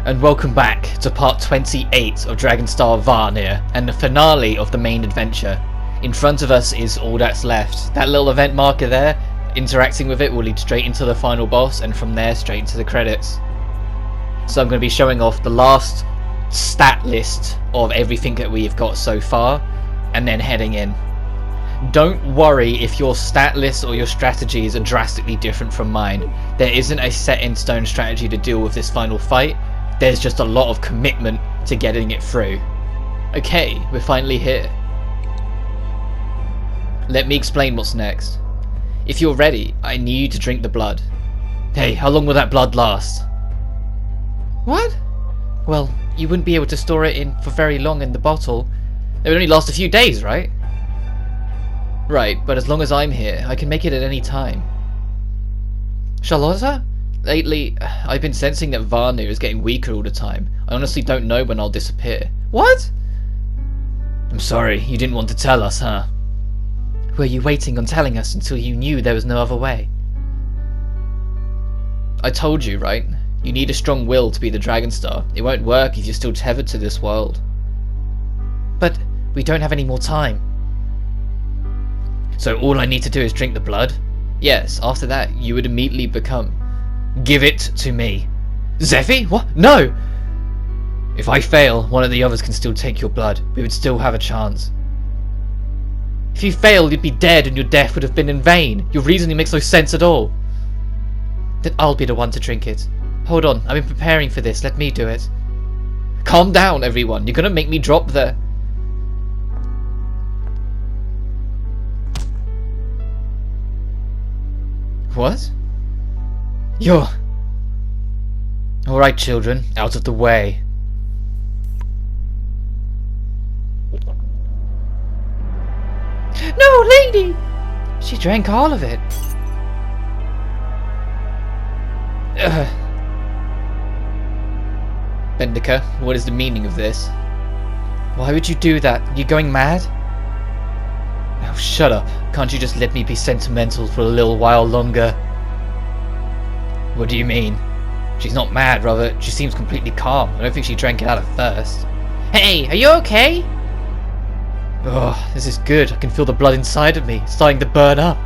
and welcome back to part 28 of Dragonstar VARNIR, and the finale of the main adventure. In front of us is all that's left. That little event marker there, interacting with it will lead straight into the final boss, and from there straight into the credits. So I'm going to be showing off the last stat list of everything that we've got so far, and then heading in. Don't worry if your stat list or your strategies are drastically different from mine. There isn't a set in stone strategy to deal with this final fight. There's just a lot of commitment to getting it through. Okay, we're finally here. Let me explain what's next. If you're ready, I need you to drink the blood. Hey, how long will that blood last? What? Well, you wouldn't be able to store it in for very long in the bottle. It would only last a few days, right? Right, but as long as I'm here, I can make it at any time. Charlotta? Lately, I've been sensing that VARNIR is getting weaker all the time. I honestly don't know when I'll disappear. What? I'm sorry, you didn't want to tell us, huh? Were you waiting on telling us until you knew there was no other way? I told you, right? You need a strong will to be the Dragonstar. It won't work if you're still tethered to this world. But we don't have any more time. So all I need to do is drink the blood? Yes, after that, you would immediately become... Give it to me. Zephy? What? No! If I fail, one of the others can still take your blood. We would still have a chance. If you failed, you'd be dead and your death would have been in vain. Your reasoning makes no sense at all. Then I'll be the one to drink it. Hold on, I've been preparing for this. Let me do it. Calm down, everyone. You're gonna make me drop the... What? You're... Alright, children. Out of the way. No, lady! She drank all of it. Bendika, what is the meaning of this? Why would you do that? Are you going mad? Oh, shut up. Can't you just let me be sentimental for a little while longer? What do you mean? She's not mad, Robert. She seems completely calm. I don't think she drank it out of thirst. Hey, are you okay? Oh, this is good. I can feel the blood inside of me. It's starting to burn up.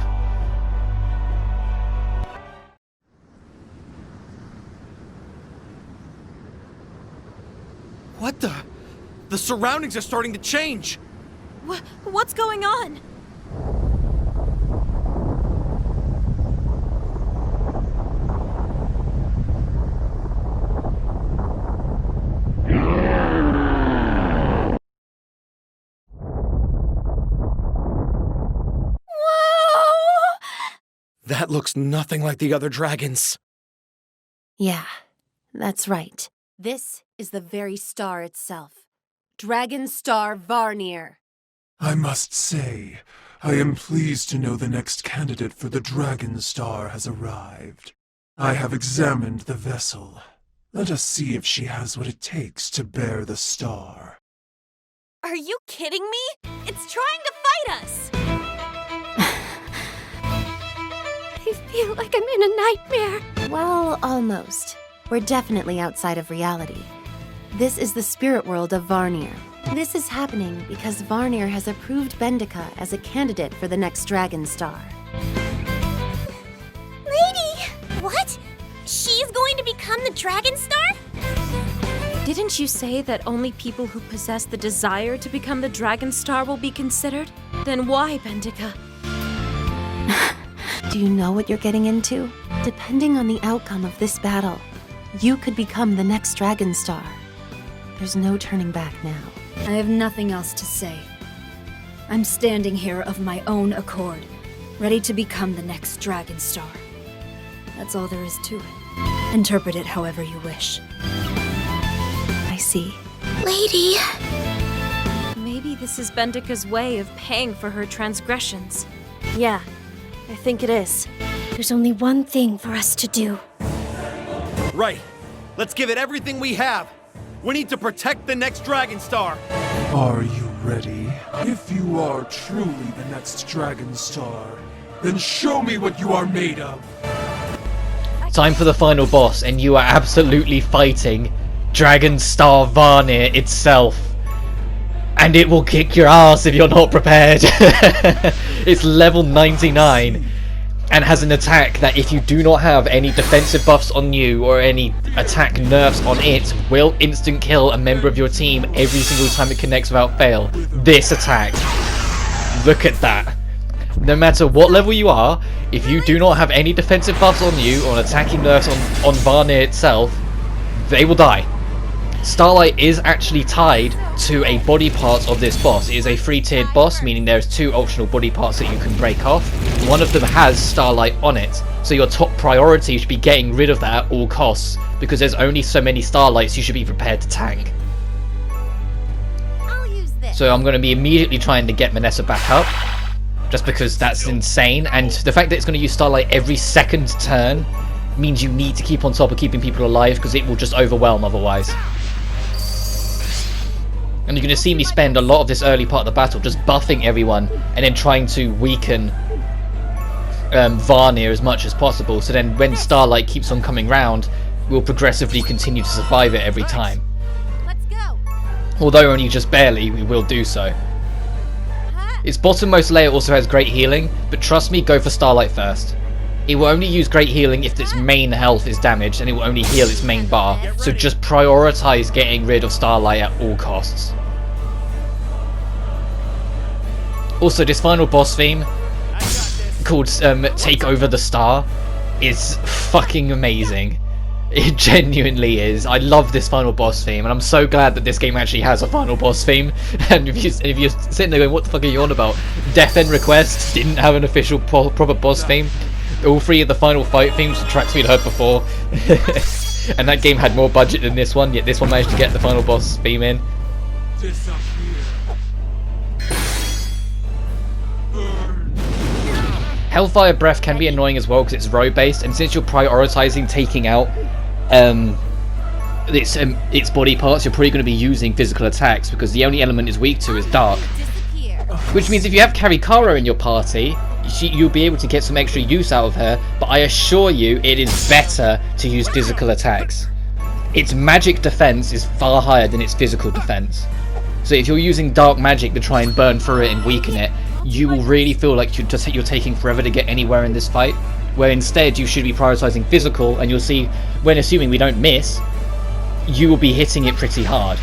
What the? The surroundings are starting to change! What's going on? That looks nothing like the other dragons. Yeah, that's right. This is the very star itself. Dragonstar VARNIR. I must say, I am pleased to know the next candidate for the Dragonstar has arrived. I have examined the vessel. Let us see if she has what it takes to bear the star. Are you kidding me? It's trying to fight us! I feel like I'm in a nightmare. Well, almost. We're definitely outside of reality. This is the spirit world of VARNIR. This is happening because VARNIR has approved Bendika as a candidate for the next Dragonstar. Lady! What? She's going to become the Dragonstar? Didn't you say that only people who possess the desire to become the Dragonstar will be considered? Then why, Bendika? Do you know what you're getting into? Depending on the outcome of this battle, you could become the next Dragonstar. There's no turning back now. I have nothing else to say. I'm standing here of my own accord, ready to become the next Dragonstar. That's all there is to it. Interpret it however you wish. I see. Lady... Maybe this is Bendika's way of paying for her transgressions. Yeah, I think it is. There's only one thing for us to do. Right. Let's give it everything we have. We need to protect the next Dragonstar. Are you ready? If you are truly the next Dragonstar, then show me what you are made of. Time for the final boss, and you are absolutely fighting Dragon Star VARNIR itself. And it will kick your ass if you're not prepared. It's level 99 and has an attack that if you do not have any defensive buffs on you or any attack nerfs on it, will instant kill a member of your team every single time it connects without fail. This attack. Look at that. No matter what level you are, if you do not have any defensive buffs on you or attacking nerfs on VARNIR itself, they will die. Starlight is actually tied to a body part of this boss. It is a 3-tiered boss, meaning there's 2 optional body parts that you can break off. One of them has Starlight on it, so your top priority should be getting rid of that at all costs, because there's only so many Starlights you should be prepared to tank. I'll use this. So I'm going to be immediately trying to get Vanessa back up, just because that's insane, and the fact that it's going to use Starlight every second turn means you need to keep on top of keeping people alive, because it will just overwhelm otherwise. And you're going to see me spend a lot of this early part of the battle just buffing everyone and then trying to weaken VARNIR as much as possible, so then when Starlight keeps on coming round, we'll progressively continue to survive it every time. Let's go. Although only just barely, we will do so. Its bottommost layer also has great healing, but trust me, go for Starlight first. It will only use great healing if its main health is damaged, and it will only heal its main bar, so just prioritize getting rid of Starlight at all costs. Also, this final boss theme, called Take Over the Star, is fucking amazing. It genuinely is. I love this final boss theme, and I'm so glad that this game actually has a final boss theme. And if you're sitting there going, what the fuck are you on about? Death End Request didn't have an official proper boss theme. All 3 of the final fight themes were tracks we'd heard before. And that game had more budget than this one, yet this one managed to get the final boss theme in. Hellfire Breath can be annoying as well because it's row based, and since you're prioritizing taking out its body parts, you're probably going to be using physical attacks because the only element it's weak to is dark. Which means if you have Karikara in your party, you'll be able to get some extra use out of her, but I assure you it is better to use physical attacks. Its magic defense is far higher than its physical defense. So if you're using dark magic to try and burn through it and weaken it, you will really feel like you're taking forever to get anywhere in this fight, where instead you should be prioritizing physical, and you'll see, when assuming we don't miss, you will be hitting it pretty hard.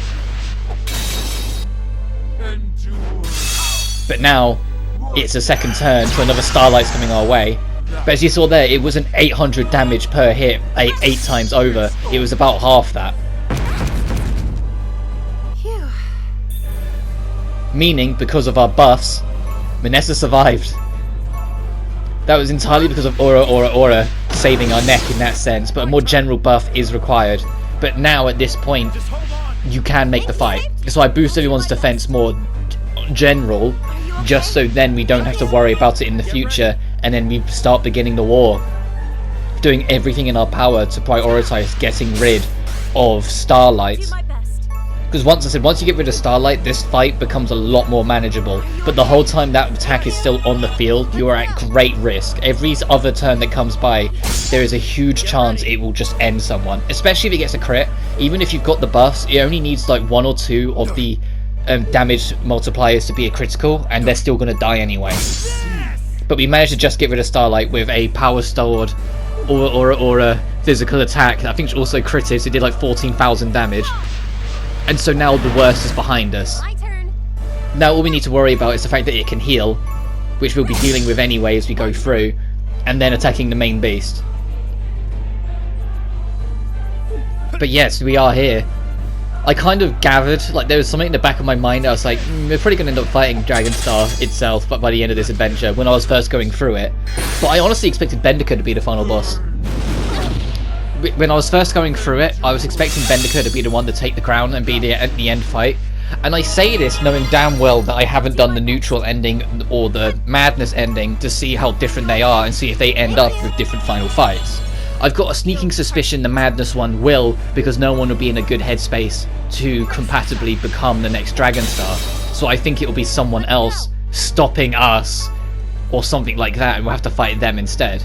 But now, it's a second turn, so another Starlight's coming our way. But as you saw there, it wasn't 800 damage per hit 8 times over, it was about half that. Phew. Meaning, because of our buffs, Vanessa survived. That was entirely because of Aura saving our neck in that sense, but a more general buff is required. But now, at this point, you can make the fight. So I boost everyone's defense more general, just so then we don't have to worry about it in the future, and then we start beginning the war, doing everything in our power to prioritize getting rid of Starlight. Because once you get rid of Starlight, this fight becomes a lot more manageable. But the whole time that attack is still on the field, you are at great risk. Every other turn that comes by, there is a huge chance it will just end someone. Especially if it gets a crit. Even if you've got the buffs, it only needs like 1 or 2 of the damage multipliers to be a critical, and they're still going to die anyway. But we managed to just get rid of Starlight with a power stored or a physical attack. I think it's also critted, so it did like 14,000 damage. And so now the worst is behind us. My turn. Now all we need to worry about is the fact that it can heal, which we'll be dealing with anyway as we go through, and then attacking the main beast. But yes, we are here. I kind of gathered, like there was something in the back of my mind, I was like, we're probably going to end up fighting Dragonstar itself but by the end of this adventure, when I was first going through it. But I honestly expected Bendika to be the final boss. When I was first going through it, I was expecting Bendika to be the one to take the crown and be the end fight. And I say this knowing damn well that I haven't done the neutral ending or the madness ending to see how different they are and see if they end up with different final fights. I've got a sneaking suspicion the madness one will, because no one will be in a good headspace to compatibly become the next Dragonstar. So I think it will be someone else stopping us or something like that, and we'll have to fight them instead.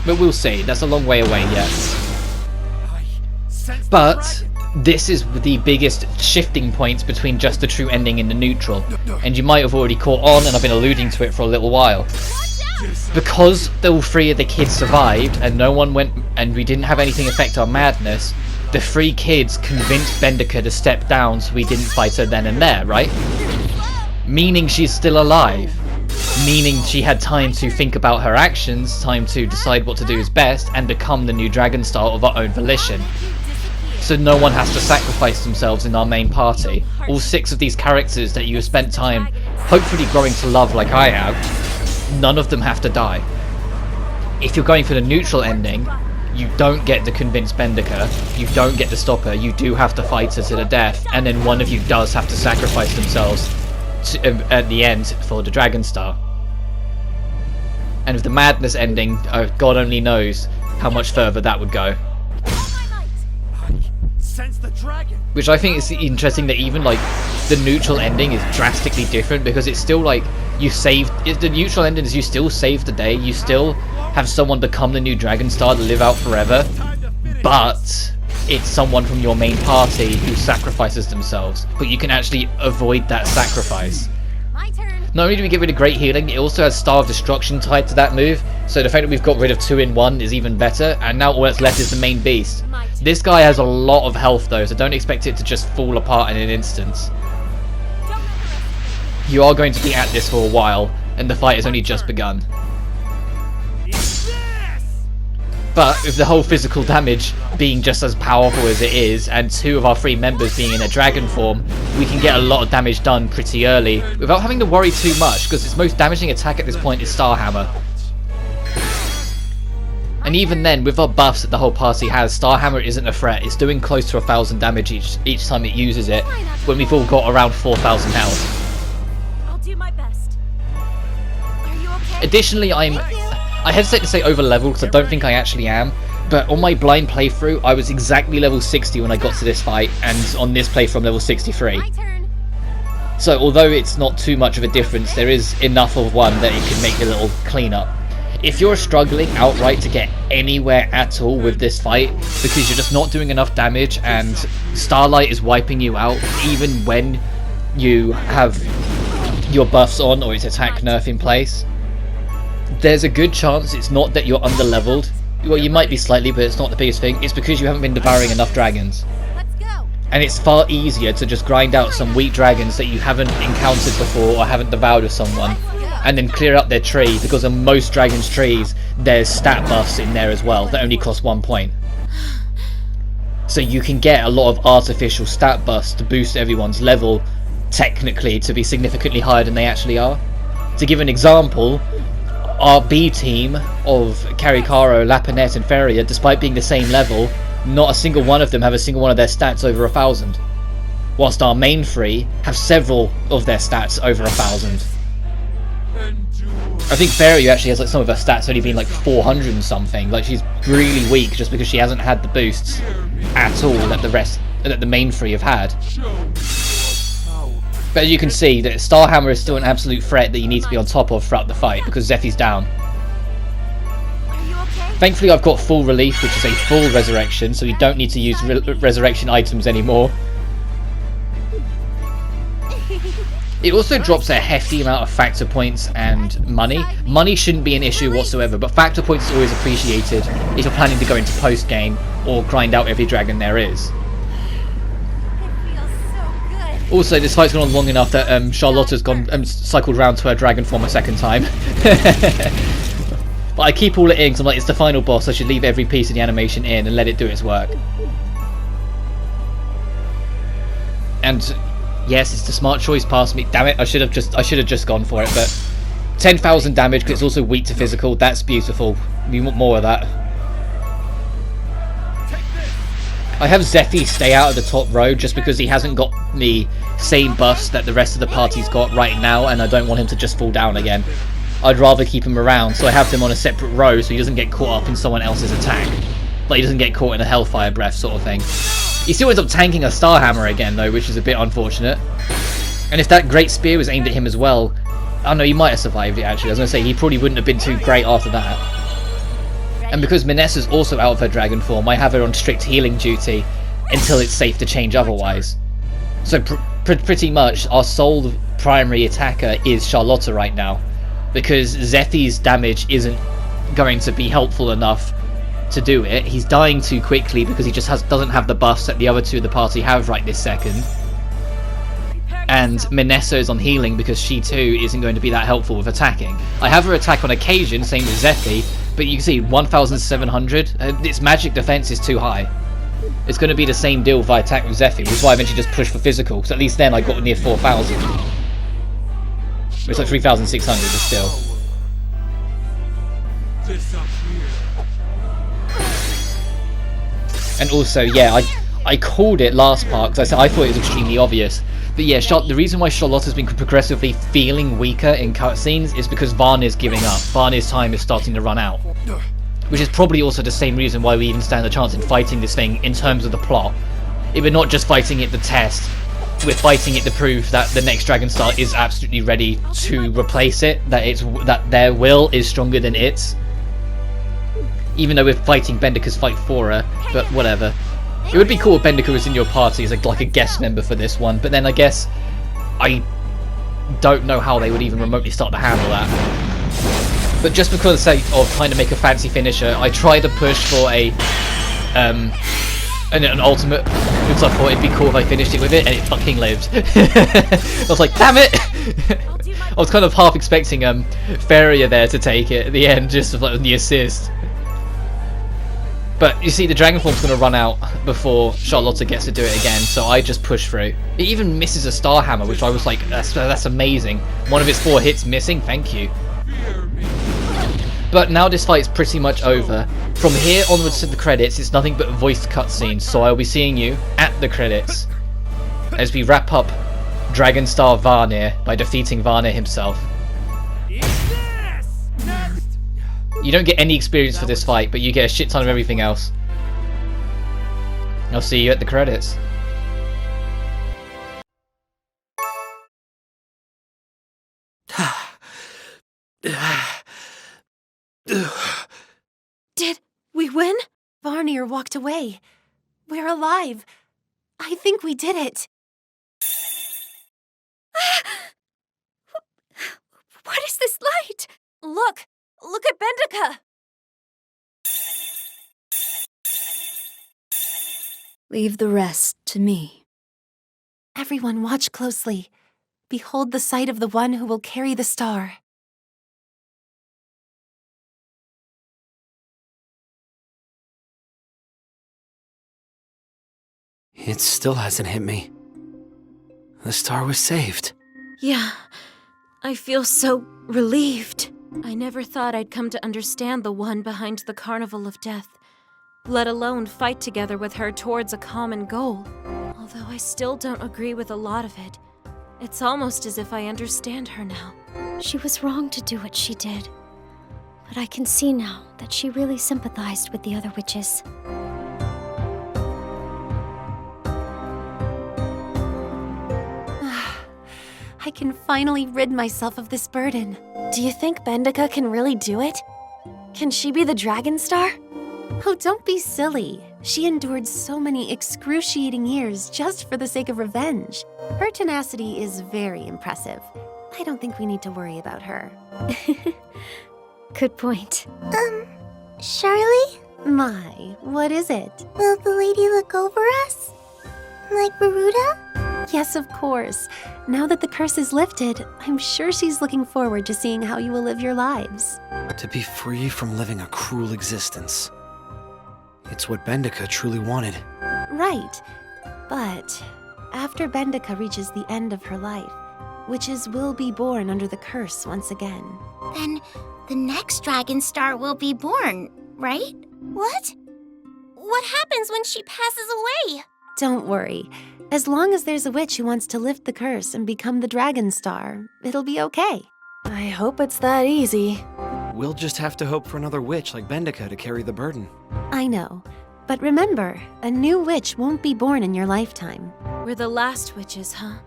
But we'll see, that's a long way away yet. But this is the biggest shifting point between just the true ending and the neutral, and you might have already caught on, and I've been alluding to it for a little while. Because all 3 of the kids survived and no one went, and we didn't have anything affect our madness, the 3 kids convinced Bendika to step down so we didn't fight her then and there, right? Meaning she's still alive. Meaning she had time to think about her actions, time to decide what to do is best, and become the new Dragon Star of her own volition. So no one has to sacrifice themselves in our main party. All 6 of these characters that you have spent time hopefully growing to love like I have, none of them have to die. If you're going for the neutral ending, you don't get to convince Bendika, you don't get to stop her, you do have to fight her to the death, and then one of you does have to sacrifice themselves at the end for the Dragon Star. And with the madness ending, God only knows how much further that would go. Which I think is interesting that even like the neutral ending is drastically different, because it's still like you saved. The neutral ending is you still save the day, you still have someone become the new Dragon Star to live out forever, but it's someone from your main party who sacrifices themselves, but you can actually avoid that sacrifice. Not only do we get rid of great healing, it also has Star of Destruction tied to that move, so the fact that we've got rid of 2 in 1 is even better, and now all that's left is the main beast. This guy has a lot of health though, so don't expect it to just fall apart in an instant. You are going to be at this for a while, and the fight has only just begun. But with the whole physical damage being just as powerful as it is, and 2 of our 3 members being in a dragon form, we can get a lot of damage done pretty early without having to worry too much, because its most damaging attack at this point is Starhammer. And even then, with our buffs that the whole party has, Starhammer isn't a threat. It's doing close to 1,000 damage each time it uses it, when we've all got around 4,000 health. I'll do my best. Are you okay? Additionally, I hesitate to say over leveled because I don't think I actually am, but on my blind playthrough I was exactly level 60 when I got to this fight, and on this playthrough I'm level 63. So although it's not too much of a difference, there is enough of one that it can make a little cleanup. If you're struggling outright to get anywhere at all with this fight because you're just not doing enough damage and Starlight is wiping you out even when you have your buffs on or its attack nerf in place, there's a good chance it's not that you're under-leveled. Well, you might be slightly, but it's not the biggest thing. It's because you haven't been devouring enough dragons. And it's far easier to just grind out some weak dragons that you haven't encountered before or haven't devoured with someone, and then clear up their tree, because on most dragons' trees, there's stat buffs in there as well that only cost 1 point. So you can get a lot of artificial stat buffs to boost everyone's level, technically, to be significantly higher than they actually are. To give an example, our B team of Karikaro, Lapinet and Feria, despite being the same level, not a single one of them have a single one of their stats over 1,000. Whilst our main 3 have several of their stats over 1,000. I think Feria actually has like some of her stats only being like 400 and something. Like she's really weak just because she hasn't had the boosts at all that the main 3 have had. But as you can see, that Starhammer is still an absolute threat that you need to be on top of throughout the fight, because Zephy's down. Thankfully I've got full relief, which is a full resurrection, so you don't need to use resurrection items anymore. It also drops a hefty amount of factor points and money. Money shouldn't be an issue whatsoever, but factor points is always appreciated if you're planning to go into post-game or grind out every dragon there is. Also, this fight's gone on long enough that Charlotta's cycled round to her dragon form a second time. But I keep all it in because I'm like, it's the final boss, I should leave every piece of the animation in and let it do its work. And yes, it's the smart choice past me. Damn it, I should have just gone for it. But 10,000 damage because it's also weak to physical. That's beautiful. We want more of that. I have Zephy stay out of the top row just because he hasn't got the same buffs that the rest of the party's got right now, and I don't want him to just fall down again. I'd rather keep him around, so I have him on a separate row so he doesn't get caught up in someone else's attack. Like he doesn't get caught in a Hellfire Breath sort of thing. He still ends up tanking a Starhammer again though, which is a bit unfortunate. And if that Great Spear was aimed at him as well, I don't know, he might have survived it actually. I was going to say, he probably wouldn't have been too great after that. And because Minessa's also out of her dragon form, I have her on strict healing duty. until it's safe to change otherwise. So pretty much our sole primary attacker is Charlotta right now, because Zephy's damage isn't going to be helpful enough to do it. He's dying too quickly because he just doesn't have the buffs that the other two of the party have right this second. And Minessa is on healing because she too isn't going to be that helpful with attacking. I have her attack on occasion, same with Zephy, but you can see 1,700. Its magic defense is too high. It's going to be the same deal if I attack with Zephy, which is why I eventually just pushed for physical, because at least then I got near 4,000. It's like 3,600, but still. And also, yeah, I called it last part because I thought it was extremely obvious. But yeah, the reason why Charlotta's been progressively feeling weaker in cutscenes is because Varnir's giving up. Varnir's time is starting to run out. Which is probably also the same reason why we even stand a chance in fighting this thing in terms of the plot. We're not just fighting it to test, we're fighting it to prove that the next Dragon Star is absolutely ready to replace it, that their will is stronger than its. Even though we're fighting Bendika's fight for her, but whatever. It would be cool if Bendika was in your party as like a guest member for this one, but then I guess I don't know how they would even remotely start to handle that. But just because of trying to make a fancy finisher, I tried to push for an ultimate, because I thought it'd be cool if I finished it with it, and it fucking lived. I was like, damn it! I was kind of half expecting Feria there to take it at the end, just for like, the assist. But you see, the Dragon Form's going to run out before Charlotta gets to do it again, so I just push through. It even misses a Star Hammer, which I was like, that's amazing. One of its 4 hits missing, thank you. But now this fight's pretty much over. From here onwards to the credits, it's nothing but voiced cutscenes, so I'll be seeing you at the credits as we wrap up Dragon Star Varnir by defeating Varnir himself. You don't get any experience for this fight, but you get a shit ton of everything else. I'll see you at the credits. Did we win? Varnir walked away. We're alive. I think we did it. What is this light? Look! Look at Bendika! Leave the rest to me. Everyone watch closely. Behold the sight of the one who will carry the star. It still hasn't hit me. The star was saved. Yeah, I feel so relieved. I never thought I'd come to understand the one behind the Carnival of Death, let alone fight together with her towards a common goal. Although I still don't agree with a lot of it, it's almost as if I understand her now. She was wrong to do what she did. But I can see now that she really sympathized with the other witches. I can finally rid myself of this burden. Do you think Bendika can really do it? Can she be the Dragon Star? Oh, don't be silly. She endured so many excruciating years just for the sake of revenge. Her tenacity is very impressive. I don't think we need to worry about her. Good point. Charlie? My, what is it? Will the lady look over us? Like Baruda? Yes, of course. Now that the curse is lifted, I'm sure she's looking forward to seeing how you will live your lives. To be free from living a cruel existence. It's what Bendika truly wanted. Right. But after Bendika reaches the end of her life, witches will be born under the curse once again. Then the next Dragon Star will be born, right? What? What happens when she passes away? Don't worry. As long as there's a witch who wants to lift the curse and become the Dragon Star, it'll be okay. I hope it's that easy. We'll just have to hope for another witch like Bendika to carry the burden. I know. But remember, a new witch won't be born in your lifetime. We're the last witches, huh?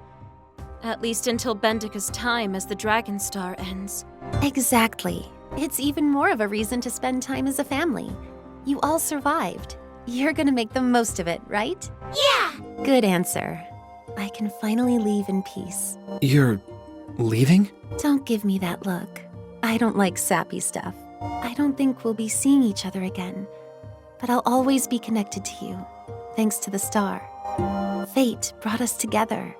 At least until Bendika's time as the Dragon Star ends. Exactly. It's even more of a reason to spend time as a family. You all survived. You're gonna make the most of it, right? Yeah! Good answer. I can finally leave in peace. You're leaving? Don't give me that look. I don't like sappy stuff. I don't think we'll be seeing each other again, but I'll always be connected to you, thanks to the star. Fate brought us together.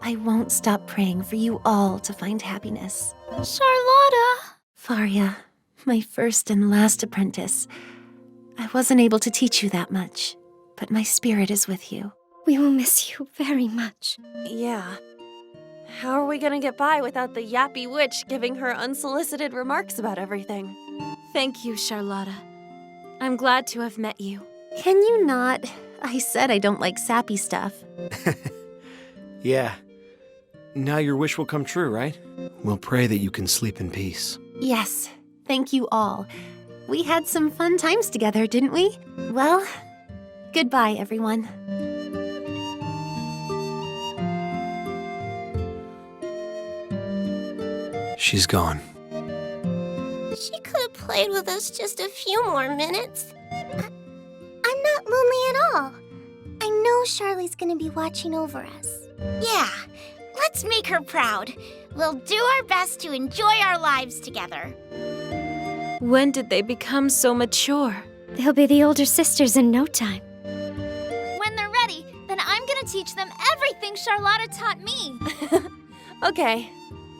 I won't stop praying for you all to find happiness. Charlotta! Faria, my first and last apprentice. I wasn't able to teach you that much, but my spirit is with you. We will miss you very much. Yeah. How are we gonna get by without the yappy witch giving her unsolicited remarks about everything? Thank you, Charlotta. I'm glad to have met you. Can you not? I said I don't like sappy stuff. Yeah. Now your wish will come true, right? We'll pray that you can sleep in peace. Yes, thank you all. We had some fun times together, didn't we? Well, goodbye, everyone. She's gone. She could have played with us just a few more minutes. I'm not lonely at all. I know Charlie's gonna be watching over us. Yeah, let's make her proud. We'll do our best to enjoy our lives together. When did they become so mature? They'll be the older sisters in no time. When they're ready, then I'm gonna teach them everything Charlotta taught me. Okay,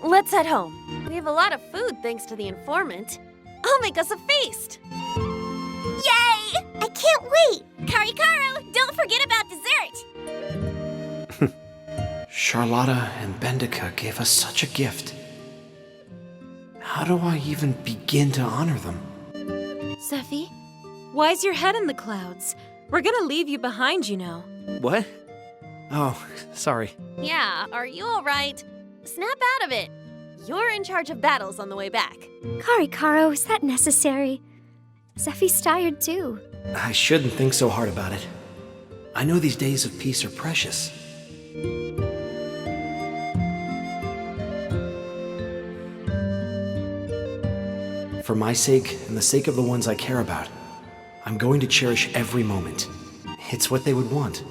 let's head home. We have a lot of food thanks to the informant. I'll make us a feast! Yay! I can't wait! Karikaru, don't forget about dessert! Charlotta and Bendica gave us such a gift. How do I even begin to honor them? Zephy, why's your head in the clouds? We're gonna leave you behind, you know. What? Oh, sorry. Yeah, are you alright? Snap out of it. You're in charge of battles on the way back. Karikaro, is that necessary? Zephy's tired too. I shouldn't think so hard about it. I know these days of peace are precious. For my sake and the sake of the ones I care about, I'm going to cherish every moment. It's what they would want.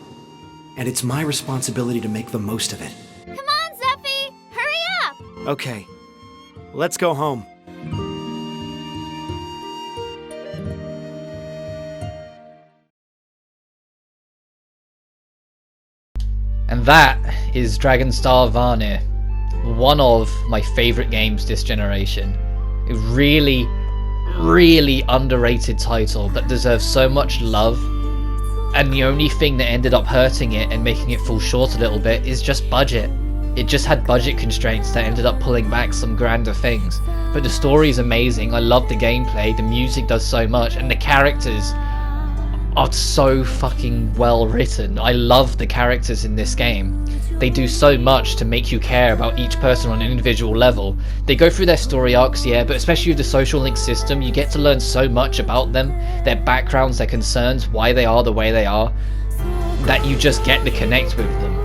And it's my responsibility to make the most of it. Come on, Zephy! Hurry up! Okay, let's go home. And that is Dragonstar Varnir, one of my favourite games this generation. A really, really underrated title that deserves so much love, and the only thing that ended up hurting it and making it fall short a little bit is just budget. It just had budget constraints that ended up pulling back some grander things. But the story is amazing, I love the gameplay, the music does so much, and the characters are so fucking well written. I love the characters in this game. They do so much to make you care about each person on an individual level. They go through their story arcs, yeah, but especially with the social link system, you get to learn so much about them, their backgrounds, their concerns, why they are the way they are, that you just get to connect with them.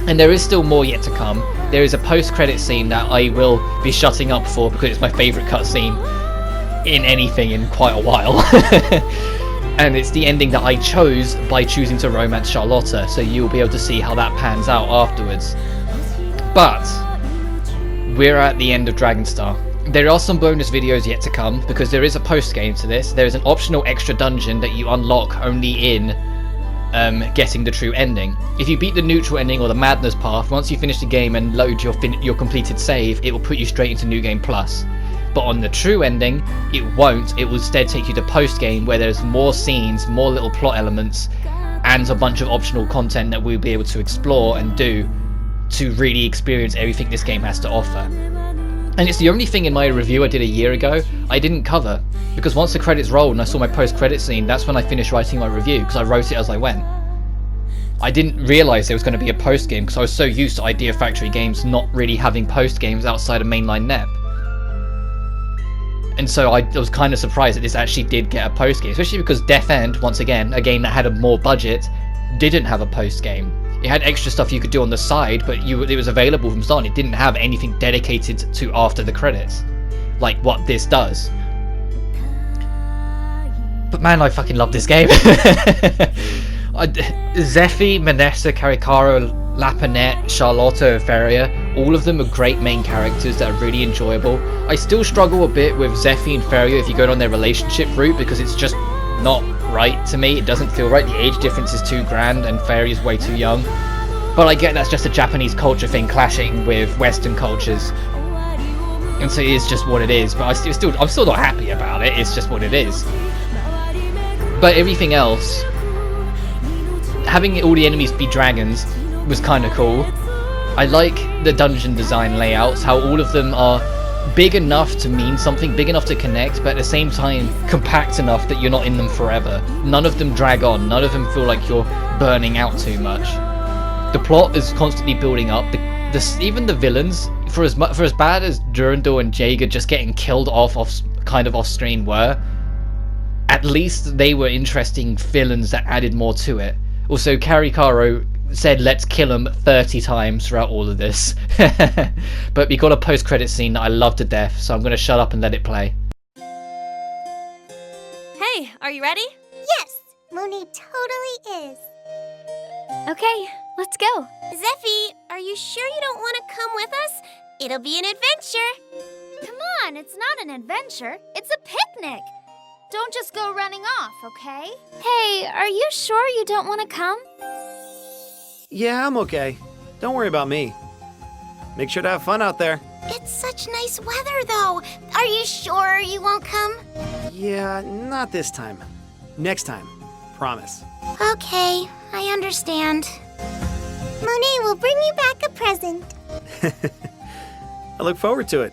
And there is still more yet to come. There is a post-credit scene that I will be shutting up for because it's my favourite cutscene in anything in quite a while. And it's the ending that I chose by choosing to romance Charlotta, so you'll be able to see how that pans out afterwards. But we're at the end of Dragonstar. There are some bonus videos yet to come, because there is a post-game to this. There is an optional extra dungeon that you unlock only in getting the true ending. If you beat the neutral ending or the madness path, once you finish the game and load your completed save, it will put you straight into New Game Plus. But on the true ending, it won't. It will instead take you to post-game, where there's more scenes, more little plot elements, and a bunch of optional content that we'll be able to explore and do to really experience everything this game has to offer. And it's the only thing in my review I did a year ago I didn't cover, because once the credits rolled and I saw my post-credit scene, that's when I finished writing my review, because I wrote it as I went. I didn't realise there was going to be a post-game, because I was so used to Idea Factory games not really having post-games outside of mainline NEP. And so I was kind of surprised that this actually did get a post-game, especially because Death End, once again, a game that had a more budget, didn't have a post-game. It had extra stuff you could do on the side, but it was available from start. It didn't have anything dedicated to after the credits, like what this does. But man, I fucking love this game. Zephy, Manessa, Caricaro, Lapinette, Charlotta, Feria, all of them are great main characters that are really enjoyable. I still struggle a bit with Zephy and Feria if you go on their relationship route, because it's just not right to me. It doesn't feel right. The age difference is too grand and Feria's way too young. But I get that's just a Japanese culture thing clashing with Western cultures. And so it is just what it is, but I'm still not happy about it. It's just what it is. But everything else, having all the enemies be dragons was kind of cool. I like the dungeon design layouts, how all of them are big enough to mean something, big enough to connect, but at the same time compact enough that you're not in them forever. None of them drag on, none of them feel like you're burning out too much. The plot is constantly building up. Even the villains, for as bad as Durandal and Jaeger just getting killed off screen were, at least they were interesting villains that added more to it. Also, Caricaro said let's kill him 30 times throughout all of this. But we got a post-credit scene that I love to death, so I'm going to shut up and let it play. Hey, are you ready? Yes, Monet totally is. Okay, let's go. Zephy, are you sure you don't want to come with us? It'll be an adventure. Come on, it's not an adventure. It's a picnic. Don't just go running off, okay? Hey, are you sure you don't want to come? Yeah, I'm okay. Don't worry about me. Make sure to have fun out there. It's such nice weather, though. Are you sure you won't come? Yeah, not this time. Next time. Promise. Okay, I understand. Monet will bring you back a present. I look forward to it.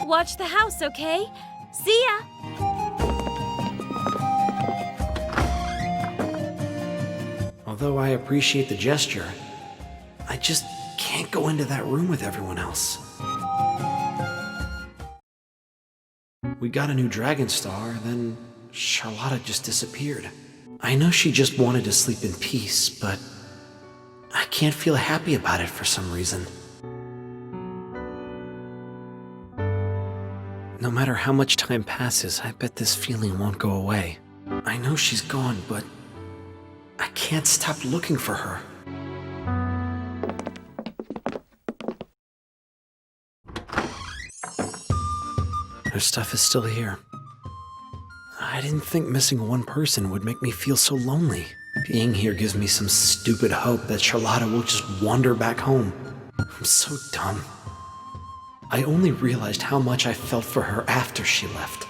Watch the house, okay? See ya! Although I appreciate the gesture, I just can't go into that room with everyone else. We got a new Dragon Star, then Charlotta just disappeared. I know she just wanted to sleep in peace, but I can't feel happy about it for some reason. No matter how much time passes, I bet this feeling won't go away. I know she's gone, but I can't stop looking for her. Her stuff is still here. I didn't think missing one person would make me feel so lonely. Being here gives me some stupid hope that Charlotta will just wander back home. I'm so dumb. I only realized how much I felt for her after she left.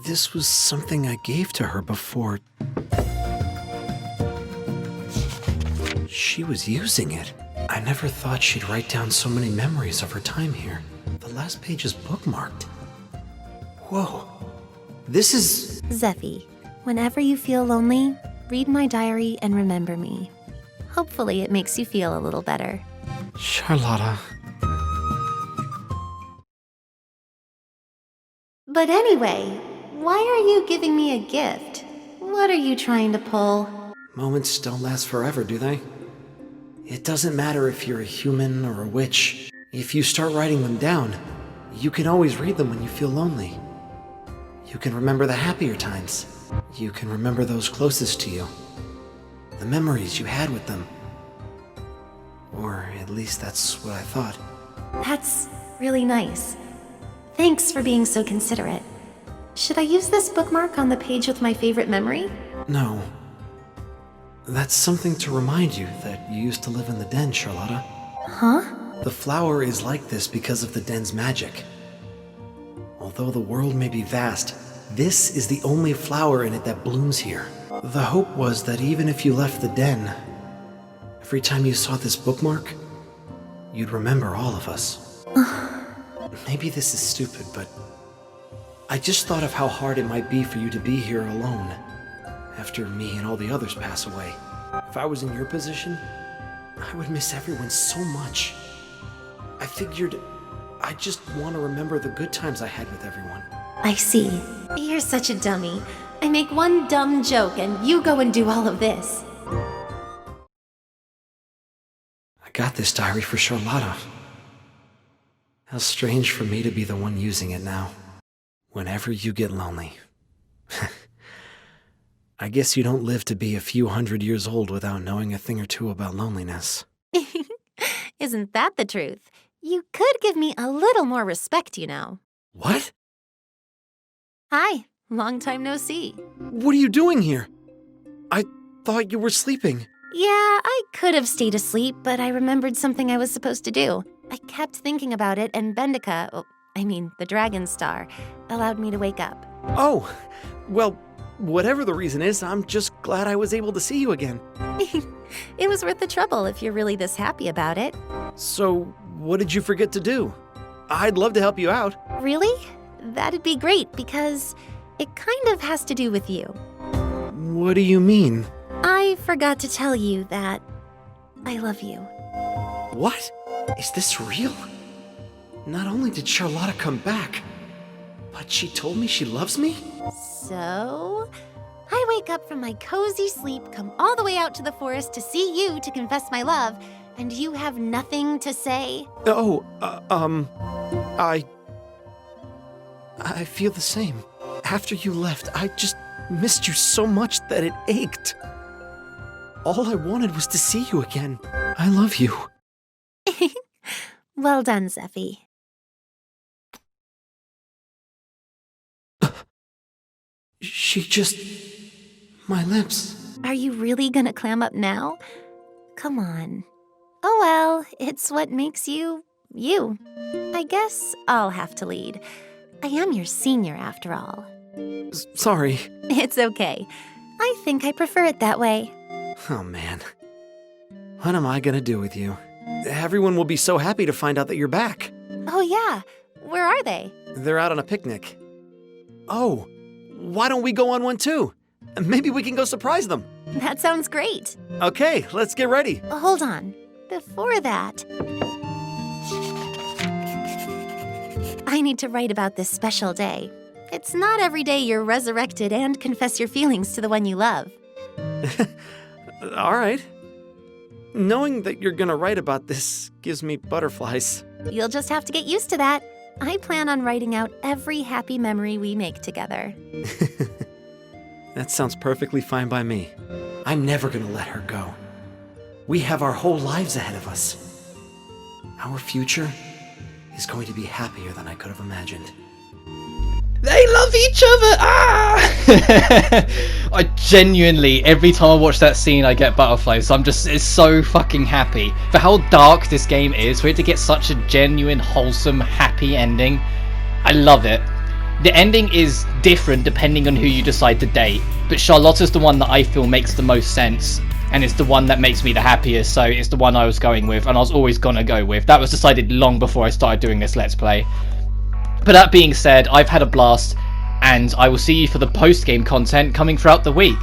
This was something I gave to her before she was using it. I never thought she'd write down so many memories of her time here. The last page is bookmarked. Whoa. This is... Zephy, whenever you feel lonely, read my diary and remember me. Hopefully it makes you feel a little better. Charlotta. But anyway, why are you giving me a gift? What are you trying to pull? Moments don't last forever, do they? It doesn't matter if you're a human or a witch. If you start writing them down, you can always read them when you feel lonely. You can remember the happier times. You can remember those closest to you. The memories you had with them. Or at least that's what I thought. That's really nice. Thanks for being so considerate. Should I use this bookmark on the page with my favorite memory? No. That's something to remind you that you used to live in the den, Charlotta. Huh? The flower is like this because of the den's magic. Although the world may be vast, this is the only flower in it that blooms here. The hope was that even if you left the den, every time you saw this bookmark, you'd remember all of us. Maybe this is stupid, but I just thought of how hard it might be for you to be here alone after me and all the others pass away. If I was in your position, I would miss everyone so much. I figured I just want to remember the good times I had with everyone. I see. You're such a dummy. I make one dumb joke and you go and do all of this. I got this diary for Charlotta. How strange for me to be the one using it now. Whenever you get lonely, I guess you don't live to be a few 100 years old without knowing a thing or two about loneliness. Isn't that the truth? You could give me a little more respect, you know. What? Hi, long time no see. What are you doing here? I thought you were sleeping. Yeah, I could have stayed asleep, but I remembered something I was supposed to do. I kept thinking about it, and Bendica, the Dragon Star, allowed me to wake up. Oh, well, whatever the reason is, I'm just glad I was able to see you again. It was worth the trouble if you're really this happy about it. So, what did you forget to do? I'd love to help you out. Really? That'd be great, because it kind of has to do with you. What do you mean? I forgot to tell you that I love you. What? Is this real? Not only did Charlotta come back, but she told me she loves me? So, I wake up from my cozy sleep, come all the way out to the forest to see you to confess my love, and you have nothing to say? Oh, I feel the same. After you left, I just missed you so much that it ached. All I wanted was to see you again. I love you. Well done, Zeffy. She just... my lips. Are you really gonna clam up now? Come on. Oh well, it's what makes you, you. I guess I'll have to lead. I am your senior after all. Sorry. It's okay. I think I prefer it that way. Oh man. What am I gonna do with you? Everyone will be so happy to find out that you're back. Oh yeah, where are they? They're out on a picnic. Oh, why don't we go on one too? Maybe we can go surprise them. That sounds great. Okay, let's get ready. Hold on. Before that, I need to write about this special day. It's not every day you're resurrected and confess your feelings to the one you love. All right. Knowing that you're gonna write about this gives me butterflies. You'll just have to get used to that. I plan on writing out every happy memory we make together. That sounds perfectly fine by me. I'm never gonna let her go. We have our whole lives ahead of us. Our future is going to be happier than I could have imagined. They love each other! Ah! I genuinely, every time I watch that scene, I get butterflies. It's so fucking happy. For how dark this game is, for it to get such a genuine, wholesome, happy ending, I love it. The ending is different depending on who you decide to date, but Charlotta's the one that I feel makes the most sense, and it's the one that makes me the happiest, so it's the one I was going with, and I was always gonna go with. That was decided long before I started doing this Let's Play. But that being said, I've had a blast, and I will see you for the post-game content coming throughout the week.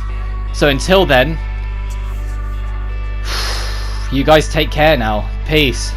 So until then, you guys take care now. Peace.